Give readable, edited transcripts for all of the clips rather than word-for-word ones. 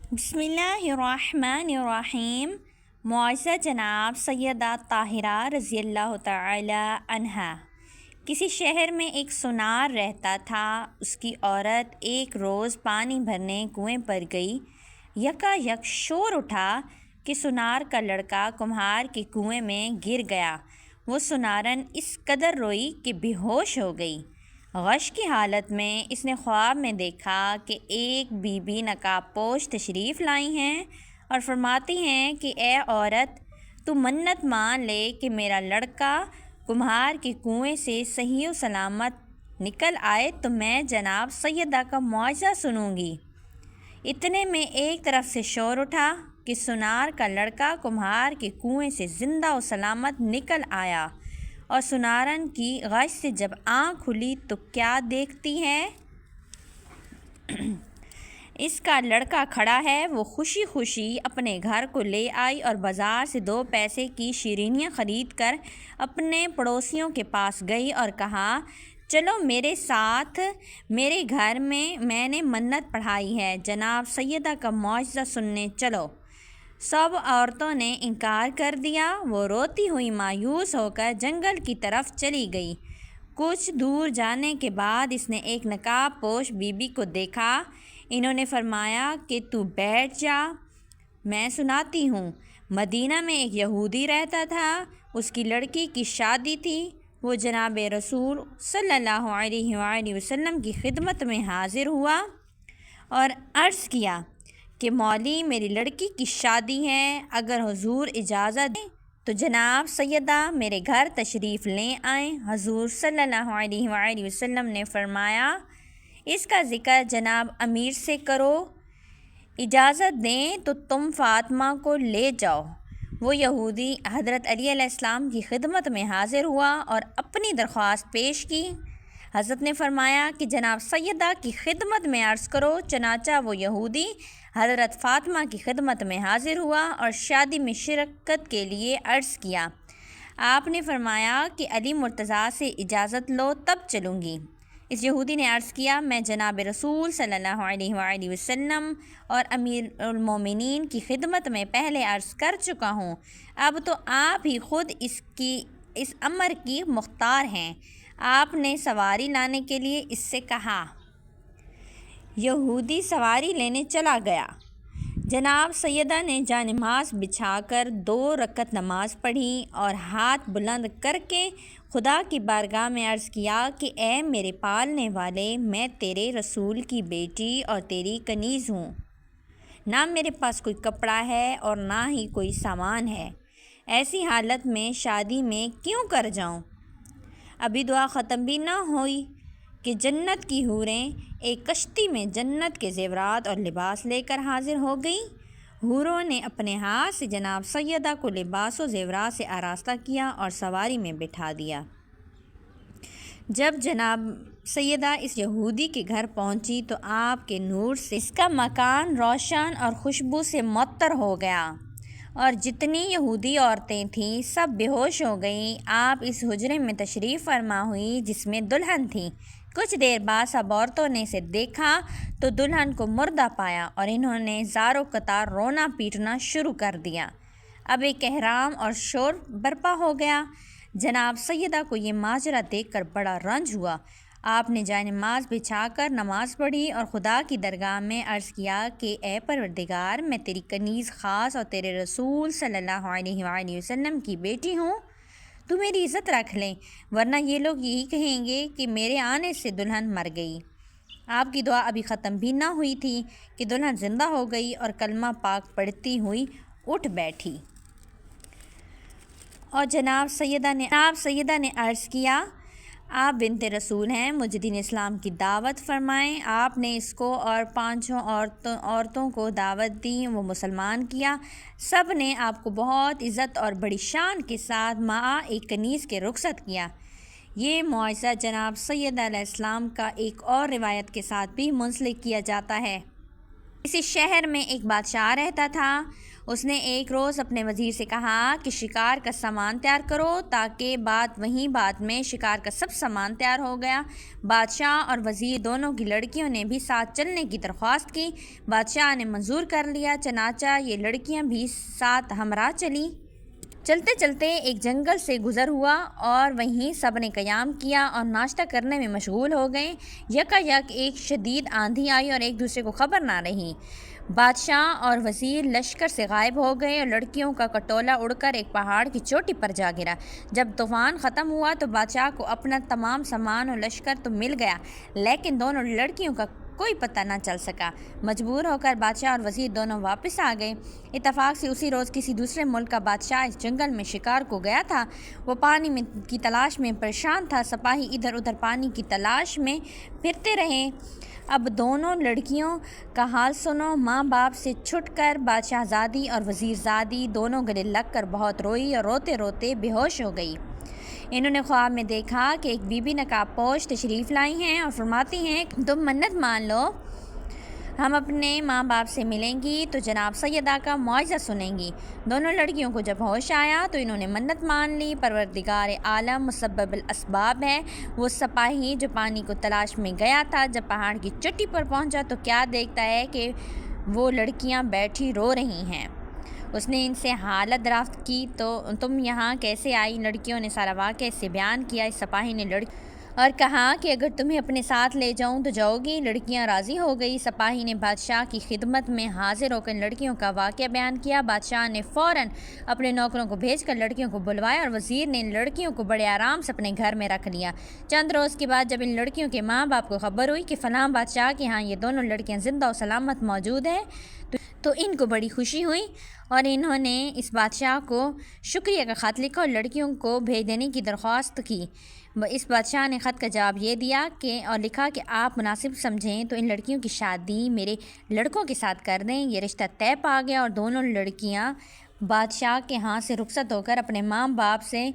بسم اللہ الرحمن الرحیم۔ معزز جناب سیدہ طاہرہ رضی اللہ تعالی عنہا۔ کسی شہر میں ایک سونار رہتا تھا۔ اس کی عورت ایک روز پانی بھرنے کنویں پر گئی۔ یکایک شور اٹھا کہ سونار کا لڑکا کمہار کے کنویں میں گر گیا۔ وہ سونارن اس قدر روئی کہ بے ہوش ہو گئی۔ غش کی حالت میں اس نے خواب میں دیکھا کہ ایک بی بی نقاب پوش تشریف لائی ہیں اور فرماتی ہیں کہ اے عورت، تو منت مان لے کہ میرا لڑکا کمہار کے کنویں سے صحیح و سلامت نکل آئے تو میں جناب سیدہ کا معجزہ سنوں گی۔ اتنے میں ایک طرف سے شور اٹھا کہ سونار کا لڑکا کمہار کے کنویں سے زندہ و سلامت نکل آیا، اور سونارن کی غش سے جب آنکھ کھلی تو کیا دیکھتی ہے؟ اس کا لڑکا کھڑا ہے۔ وہ خوشی خوشی اپنے گھر کو لے آئی اور بازار سے 2 پیسے کی شیرینیاں خرید کر اپنے پڑوسیوں کے پاس گئی اور کہا، چلو میرے ساتھ میرے گھر میں نے منت پڑھائی ہے، جناب سیدہ کا معجزہ سننے چلو۔ سب عورتوں نے انکار کر دیا۔ وہ روتی ہوئی مایوس ہو کر جنگل کی طرف چلی گئی۔ کچھ دور جانے کے بعد اس نے ایک نقاب پوش بی بی کو دیکھا۔ انہوں نے فرمایا کہ تو بیٹھ جا، میں سناتی ہوں۔ مدینہ میں ایک یہودی رہتا تھا۔ اس کی لڑکی کی شادی تھی۔ وہ جناب رسول صلی اللہ علیہ وآلہ وسلم کی خدمت میں حاضر ہوا اور عرض کیا کہ مولی میری لڑکی کی شادی ہے، اگر حضور اجازت دیں تو جناب سیدہ میرے گھر تشریف لے آئیں۔ حضور صلی اللہ علیہ وآلہ وسلم نے فرمایا، اس کا ذکر جناب امیر سے کرو، اجازت دیں تو تم فاطمہ کو لے جاؤ۔ وہ یہودی حضرت علی علیہ السلام کی خدمت میں حاضر ہوا اور اپنی درخواست پیش کی۔ حضرت نے فرمایا کہ جناب سیدہ کی خدمت میں عرض کرو۔ چنانچہ وہ یہودی حضرت فاطمہ کی خدمت میں حاضر ہوا اور شادی میں شرکت کے لیے عرض کیا۔ آپ نے فرمایا کہ علی مرتضیٰ سے اجازت لو تب چلوں گی۔ اس یہودی نے عرض کیا، میں جناب رسول صلی اللہ علیہ وآلہ وسلم اور امیر المومنین کی خدمت میں پہلے عرض کر چکا ہوں، اب تو آپ ہی خود اس امر کی مختار ہیں۔ آپ نے سواری لانے کے لیے اس سے کہا۔ یہودی سواری لینے چلا گیا۔ جناب سیدہ نے جانماز بچھا کر 2 رکعت نماز پڑھی اور ہاتھ بلند کر کے خدا کی بارگاہ میں عرض کیا کہ اے میرے پالنے والے، میں تیرے رسول کی بیٹی اور تیری کنیز ہوں۔ نہ میرے پاس کوئی کپڑا ہے اور نہ ہی کوئی سامان ہے۔ ایسی حالت میں شادی میں کیوں کر جاؤں؟ ابھی دعا ختم بھی نہ ہوئی کہ جنت کی حوریں ایک کشتی میں جنت کے زیورات اور لباس لے کر حاضر ہو گئیں۔ حوروں نے اپنے ہاتھ سے جناب سیدہ کو لباس و زیورات سے آراستہ کیا اور سواری میں بٹھا دیا۔ جب جناب سیدہ اس یہودی کے گھر پہنچی تو آپ کے نور سے اس کا مکان روشن اور خوشبو سے معطر ہو گیا، اور جتنی یہودی عورتیں تھیں سب بے ہوش ہو گئیں۔ آپ اس حجرے میں تشریف فرما ہوئی جس میں دلہن تھی۔ کچھ دیر بعد سب عورتوں نے اسے دیکھا تو دلہن کو مردہ پایا اور انہوں نے زار و قطار رونا پیٹنا شروع کر دیا۔ اب ایک احرام اور شور برپا ہو گیا۔ جناب سیدہ کو یہ ماجرا دیکھ کر بڑا رنج ہوا۔ آپ نے جائے-نماز بچھا کر نماز پڑھی اور خدا کی درگاہ میں عرض کیا کہ اے پروردگار، میں تیری کنیز خاص اور تیرے رسول صلی اللہ علیہ وآلہ وسلم کی بیٹی ہوں، تو میری عزت رکھ لیں، ورنہ یہ لوگ یہی کہیں گے کہ میرے آنے سے دلہن مر گئی۔ آپ کی دعا ابھی ختم بھی نہ ہوئی تھی کہ دلہن زندہ ہو گئی اور کلمہ پاک پڑھتی ہوئی اٹھ بیٹھی، اور جناب سیدہ نے عرض کیا، آپ بنت رسول ہیں، مجھے دین اسلام کی دعوت فرمائیں۔ آپ نے اس کو اور 5 عورتوں کو دعوت دی، وہ مسلمان کیا۔ سب نے آپ کو بہت عزت اور بڑی شان کے ساتھ مع ایک کنیز کے رخصت کیا۔ یہ معجزہ جناب سیدہ علیہ السلام کا ایک اور روایت کے ساتھ بھی منسلک کیا جاتا ہے۔ اسی شہر میں ایک بادشاہ رہتا تھا۔ اس نے ایک روز اپنے وزیر سے کہا کہ شکار کا سامان تیار کرو، تاکہ بعد میں شکار کا سب سامان تیار ہو گیا۔ بادشاہ اور وزیر دونوں کی لڑکیوں نے بھی ساتھ چلنے کی درخواست کی۔ بادشاہ نے منظور کر لیا، چنانچہ یہ لڑکیاں بھی ساتھ ہمراہ چلیں۔ چلتے چلتے ایک جنگل سے گزر ہوا اور وہیں سب نے قیام کیا اور ناشتہ کرنے میں مشغول ہو گئے۔ یکایک ایک شدید آندھی آئی اور ایک دوسرے کو خبر نہ رہی۔ بادشاہ اور وزیر لشکر سے غائب ہو گئے اور لڑکیوں کا کٹولہ اڑ کر ایک پہاڑ کی چوٹی پر جا گرا۔ جب طوفان ختم ہوا تو بادشاہ کو اپنا تمام سامان اور لشکر تو مل گیا، لیکن دونوں لڑکیوں کا کوئی پتہ نہ چل سکا۔ مجبور ہو کر بادشاہ اور وزیر دونوں واپس آ گئے۔ اتفاق سے اسی روز کسی دوسرے ملک کا بادشاہ اس جنگل میں شکار کو گیا تھا۔ وہ پانی کی تلاش میں پریشان تھا۔ سپاہی ادھر ادھر پانی کی تلاش میں پھرتے رہے۔ اب دونوں لڑکیوں کا حال سنو۔ ماں باپ سے چھٹ کر بادشاہ زادی اور وزیر زادی دونوں گلے لگ کر بہت روئی اور روتے روتے بے ہوش ہو گئی۔ انہوں نے خواب میں دیکھا کہ ایک بی بی نقاب پوش تشریف لائی ہیں اور فرماتی ہیں کہ تم منت مان لو، ہم اپنے ماں باپ سے ملیں گی تو جناب سیدہ کا معجزہ سنیں گی۔ دونوں لڑکیوں کو جب ہوش آیا تو انہوں نے منت مان لی۔ پروردگار عالم مسبب الاسباب ہے۔ وہ سپاہی جو پانی کو تلاش میں گیا تھا، جب پہاڑ کی چوٹی پر پہنچا تو کیا دیکھتا ہے کہ وہ لڑکیاں بیٹھی رو رہی ہیں۔ اس نے ان سے حالت دریافت کی تو تم یہاں کیسے آئی؟ لڑکیوں نے سارا واقعہ اس سے بیان کیا۔ اس سپاہی نے اور کہا کہ اگر تمہیں اپنے ساتھ لے جاؤں تو جاؤ گی؟ لڑکیاں راضی ہو گئی۔ سپاہی نے بادشاہ کی خدمت میں حاضر ہو کر لڑکیوں کا واقعہ بیان کیا۔ بادشاہ نے فوراً اپنے نوکروں کو بھیج کر لڑکیوں کو بلوایا اور وزیر نے ان لڑکیوں کو بڑے آرام سے اپنے گھر میں رکھ لیا۔ چند روز کے بعد جب ان لڑکیوں کے ماں باپ کو خبر ہوئی کہ فلاں بادشاہ کے ہاں یہ دونوں لڑکیاں زندہ و سلامت موجود ہیں تو ان کو بڑی خوشی ہوئی اور انہوں نے اس بادشاہ کو شکریہ کا خط لکھا اور لڑکیوں کو بھیج دینے کی درخواست کی۔ اس بادشاہ نے خط کا جواب یہ دیا اور لکھا کہ آپ مناسب سمجھیں تو ان لڑکیوں کی شادی میرے لڑکوں کے ساتھ کر دیں۔ یہ رشتہ طے پا گیا اور دونوں لڑکیاں بادشاہ کے ہاں سے رخصت ہو کر اپنے ماں باپ سے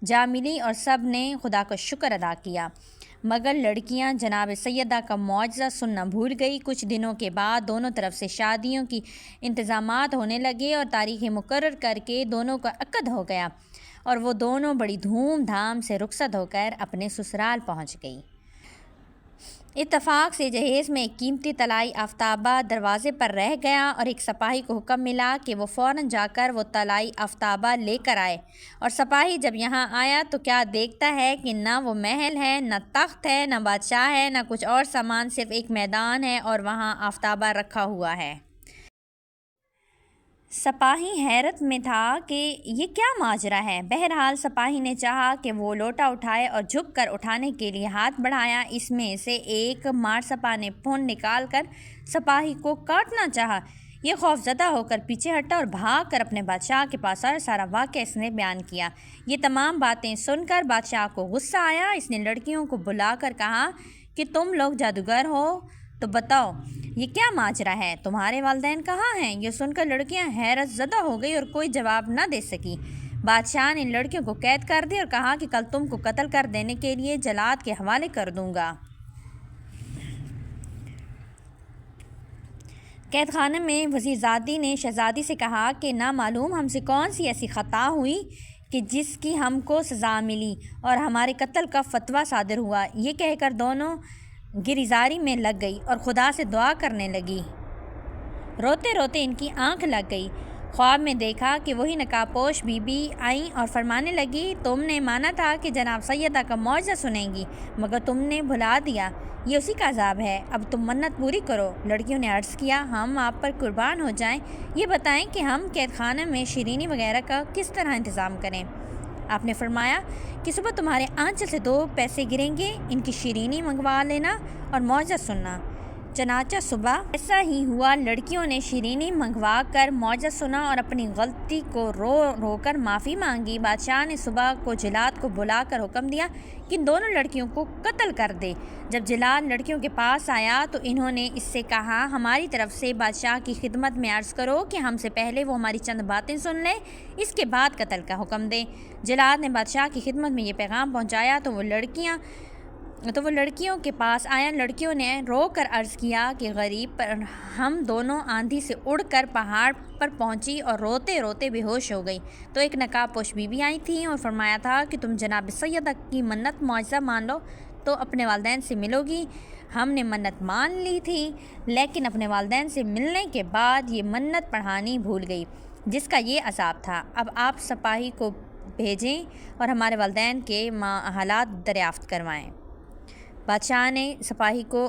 جا ملی اور سب نے خدا کا شکر ادا کیا، مگر لڑکیاں جناب سیدہ کا معجزہ سننا بھول گئی۔ کچھ دنوں کے بعد دونوں طرف سے شادیوں کی انتظامات ہونے لگے اور تاریخیں مقرر کر کے دونوں کا عقد ہو گیا اور وہ دونوں بڑی دھوم دھام سے رخصت ہو کر اپنے سسرال پہنچ گئی۔ اتفاق سے جہیز میں ایک قیمتی طلائی آفتابہ دروازے پر رہ گیا اور ایک سپاہی کو حکم ملا کہ وہ فوراً جا کر وہ طلائی آفتابہ لے کر آئے۔ اور سپاہی جب یہاں آیا تو کیا دیکھتا ہے کہ نہ وہ محل ہے، نہ تخت ہے، نہ بادشاہ ہے، نہ کچھ اور سامان، صرف ایک میدان ہے اور وہاں آفتابہ رکھا ہوا ہے۔ سپاہی حیرت میں تھا کہ یہ کیا ماجرا ہے۔ بہرحال سپاہی نے چاہا کہ وہ لوٹا اٹھائے اور جھک کر اٹھانے کے لیے ہاتھ بڑھایا۔ اس میں سے ایک مارسپا نے پھون نکال کر سپاہی کو کاٹنا چاہا۔ یہ خوف زدہ ہو کر پیچھے ہٹا اور بھاگ کر اپنے بادشاہ کے پاس آیا۔ سارا واقعہ اس نے بیان کیا۔ یہ تمام باتیں سن کر بادشاہ کو غصہ آیا۔ اس نے لڑکیوں کو بلا کر کہا کہ تم لوگ جادوگر ہو تو بتاؤ یہ کیا ماجرا ہے؟ تمہارے والدین کہاں ہیں؟ یہ سن کر لڑکیاں حیرت زدہ ہو گئی اور کوئی جواب نہ دے سکی۔ بادشاہ نے لڑکیوں کو قید کر دیا اور کہا کہ کل تم کو قتل کر دینے کے لیے جلاد کے حوالے کر دوں گا۔ قید خانے میں وزیر زادی نے شہزادی سے کہا کہ نہ معلوم ہم سے کون سی ایسی خطا ہوئی کہ جس کی ہم کو سزا ملی اور ہمارے قتل کا فتویٰ صادر ہوا۔ یہ کہہ کر دونوں گریزاری میں لگ گئی اور خدا سے دعا کرنے لگی۔ روتے روتے ان کی آنکھ لگ گئی۔ خواب میں دیکھا کہ وہی نقاب پوش بی بی آئیں اور فرمانے لگی، تم نے مانا تھا کہ جناب سیدہ کا معجزہ سنیں گی، مگر تم نے بھلا دیا۔ یہ اسی کا عذاب ہے، اب تم منت پوری کرو۔ لڑکیوں نے عرض کیا، ہم آپ پر قربان ہو جائیں، یہ بتائیں کہ ہم قید خانے میں شیرینی وغیرہ کا کس طرح انتظام کریں؟ آپ نے فرمایا کہ صبح تمہارے آنچل سے 2 پیسے گریں گے، ان کی شیرینی منگوا لینا اور معجزہ سننا۔ چنانچہ صبح ایسا ہی ہوا۔ لڑکیوں نے شیرینی منگوا کر معجزہ سنا اور اپنی غلطی کو رو رو کر معافی مانگی۔ بادشاہ نے صبح کو جلاد کو بلا کر حکم دیا کہ ان دونوں لڑکیوں کو قتل کر دے۔ جب جلاد لڑکیوں کے پاس آیا تو انہوں نے اس سے کہا، ہماری طرف سے بادشاہ کی خدمت میں عرض کرو کہ ہم سے پہلے وہ ہماری چند باتیں سن لے، اس کے بعد قتل کا حکم دے۔ جلاد نے بادشاہ کی خدمت میں یہ پیغام پہنچایا تو وہ لڑکیاں تو وہ لڑکیوں کے پاس آیا۔ لڑکیوں نے رو کر عرض کیا کہ غریب پر ہم دونوں آندھی سے اڑ کر پہاڑ پر پہنچی اور روتے روتے بے ہوش ہو گئی۔ تو ایک نقاب پوش بیوی آئی تھیں اور فرمایا تھا کہ تم جناب سیدہ کی منت معجزہ مان لو تو اپنے والدین سے ملو گی۔ ہم نے منت مان لی تھی لیکن اپنے والدین سے ملنے کے بعد یہ منت پڑھانی بھول گئی جس کا یہ عذاب تھا۔ اب آپ سپاہی کو بھیجیں اور ہمارے والدین کے حالات دریافت کروائیں۔ بادشاہ نے سپاہی کو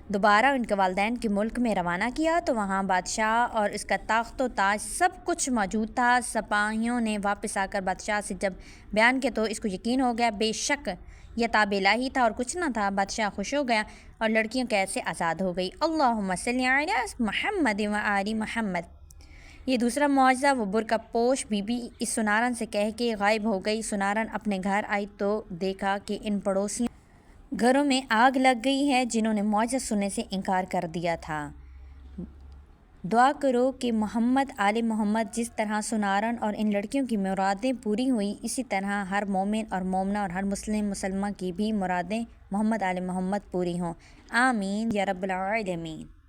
دوبارہ ان کے والدین کے ملک میں روانہ کیا تو وہاں بادشاہ اور اس کا تخت و تاج سب کچھ موجود تھا۔ سپاہیوں نے واپس آ کر بادشاہ سے جب بیان کیا تو اس کو یقین ہو گیا بے شک یہ تاب الہی تھا اور کچھ نہ تھا۔ بادشاہ خوش ہو گیا اور لڑکیوں کیسے آزاد ہو گئی۔ اللہم صلی علی محمد و آل محمد۔ یہ دوسرا معجزہ، وہ برقع پوش بی بی اس سنارن سے کہہ کے غائب ہو گئی۔ سنارن اپنے گھر آئی تو دیکھا کہ ان پڑوسیوں گھروں میں آگ لگ گئی ہے جنہوں نے معجزہ سننے سے انکار کر دیا تھا۔ دعا کرو کہ محمد آل محمد جس طرح سنارن اور ان لڑکیوں کی مرادیں پوری ہوئی اسی طرح ہر مومن اور مومنہ اور ہر مسلم مسلمہ کی بھی مرادیں محمد آل محمد پوری ہوں۔ آمین یا رب العالمین۔